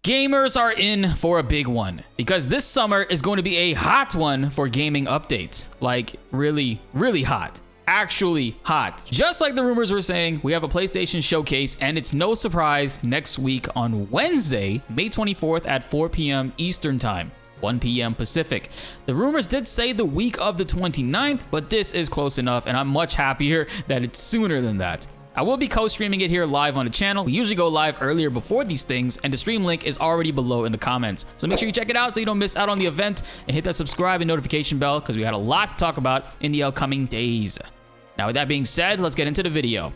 Gamers are in for a big one because this summer is going to be a hot one for gaming updates. Like really, really hot. Actually hot. Just like the rumors were saying, we have a PlayStation showcase and it's no surprise next week on Wednesday, May 24th at 4 p.m. Eastern Time. 1 p.m. Pacific. The rumors did say the week of the 29th, but this is close enough and I'm much happier that it's sooner than that. I will be co-streaming it here live on the channel. We usually go live earlier before these things, and the stream link is already below in the comments. So make sure you check it out so you don't miss out on the event, and hit that subscribe and notification bell because we had a lot to talk about in the upcoming days. Now with that being said, let's get into the video.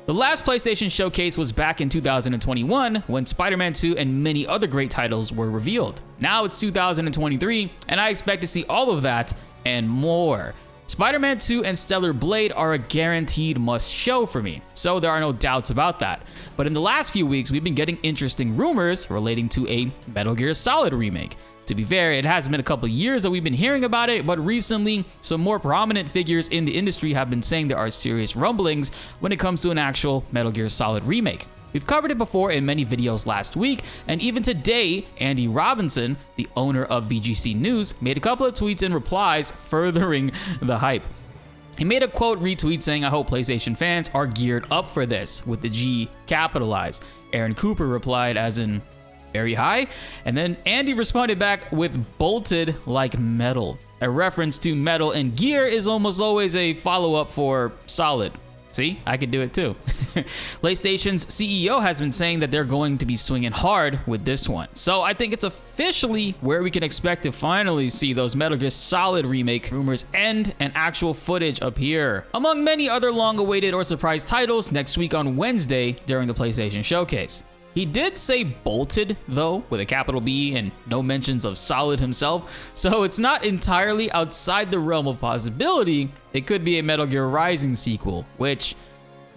The last PlayStation showcase was back in 2021 when Spider-Man 2 and many other great titles were revealed. Now it's 2023, and I expect to see all of that and more. Spider-Man 2 and Stellar Blade are a guaranteed must-show for me, so there are no doubts about that. But in the last few weeks, we've been getting interesting rumors relating to a Metal Gear Solid remake. To be fair, it has been a couple years that we've been hearing about it, but recently, some more prominent figures in the industry have been saying there are serious rumblings when it comes to an actual Metal Gear Solid remake. We've covered it before in many videos last week, and even today, Andy Robinson, the owner of VGC News, made a couple of tweets and replies furthering the hype. He made a quote retweet saying, "I hope PlayStation fans are geared up for this," with the G capitalized. Aaron Cooper replied as in, "Very high?" And then Andy responded back with "bolted like metal." A reference to metal and gear is almost always a follow-up for solid. See, I could do it too. PlayStation's CEO has been saying that they're going to be swinging hard with this one. So I think it's officially where we can expect to finally see those Metal Gear Solid remake rumors end and actual footage appear, among many other long-awaited or surprise titles next week on Wednesday during the PlayStation Showcase. He did say bolted, though, with a capital B and no mentions of Solid himself, so it's not entirely outside the realm of possibility. It could be a Metal Gear Rising sequel, which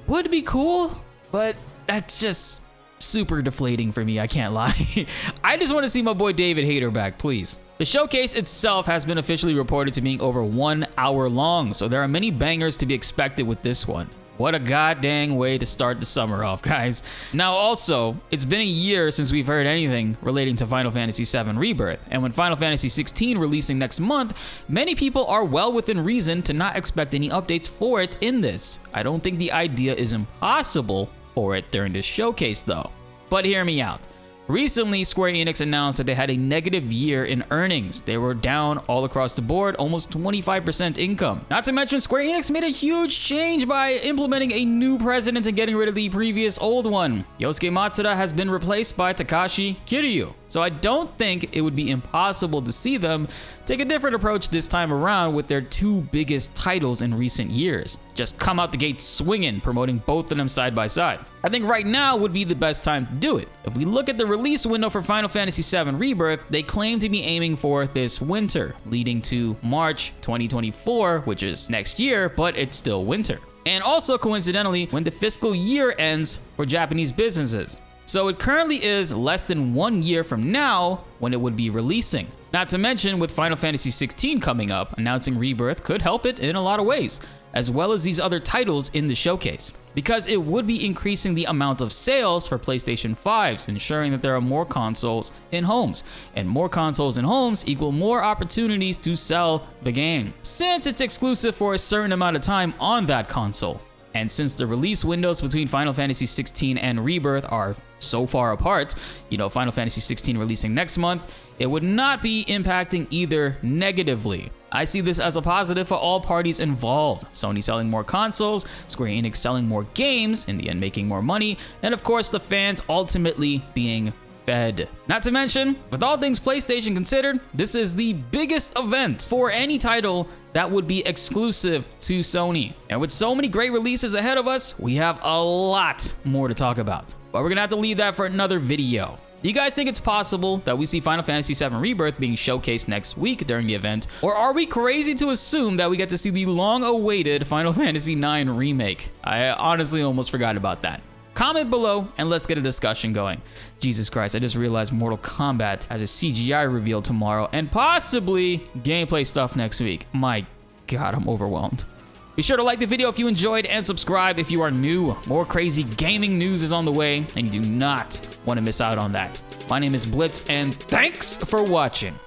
would be cool, but that's just super deflating for me, I can't lie. I just want to see my boy David Hayter back, please. The showcase itself has been officially reported to being over 1 hour long, so there are many bangers to be expected with this one. What a goddamn way to start the summer off, guys. Now also, it's been a year since we've heard anything relating to Final Fantasy VII Rebirth, and when Final Fantasy XVI releasing next month, many people are well within reason to not expect any updates for it in this. I don't think the idea is impossible for it during this showcase though. But hear me out. Recently, Square Enix announced that they had a negative year in earnings. They were down all across the board, almost 25% income. Not to mention, Square Enix made a huge change by implementing a new president and getting rid of the previous old one. Yosuke Matsuda has been replaced by Takashi Kiryu. So I don't think it would be impossible to see them take a different approach this time around with their two biggest titles in recent years. Just come out the gate swinging, promoting both of them side by side. I think right now would be the best time to do it. If we look at the release window for Final Fantasy VII Rebirth, they claim to be aiming for this winter, leading to March 2024, which is next year, but it's still winter. And also coincidentally, when the fiscal year ends for Japanese businesses. So it currently is less than 1 year from now when it would be releasing. Not to mention, with Final Fantasy XVI coming up, announcing Rebirth could help it in a lot of ways, as well as these other titles in the showcase, because it would be increasing the amount of sales for PlayStation 5s, ensuring that there are more consoles in homes, and more consoles in homes equal more opportunities to sell the game, since it's exclusive for a certain amount of time on that console. And since the release windows between Final Fantasy XVI and Rebirth are so far apart, you know, Final Fantasy XVI releasing next month, it would not be impacting either negatively. I see this as a positive for all parties involved. Sony selling more consoles, Square Enix selling more games, in the end making more money, and of course the fans ultimately being fed. Not to mention, with all things PlayStation considered, this is the biggest event for any title that would be exclusive to Sony. And with so many great releases ahead of us, we have a lot more to talk about. But we're gonna have to leave that for another video. Do you guys think it's possible that we see Final Fantasy VII Rebirth being showcased next week during the event? Or are we crazy to assume that we get to see the long-awaited Final Fantasy IX remake? I honestly almost forgot about that. Comment below and let's get a discussion going. Jesus Christ, I just realized Mortal Kombat has a CGI reveal tomorrow and possibly gameplay stuff next week. My God, I'm overwhelmed. Be sure to like the video if you enjoyed and subscribe if you are new. More crazy gaming news is on the way, and you do not want to miss out on that. My name is Blitz, and thanks for watching.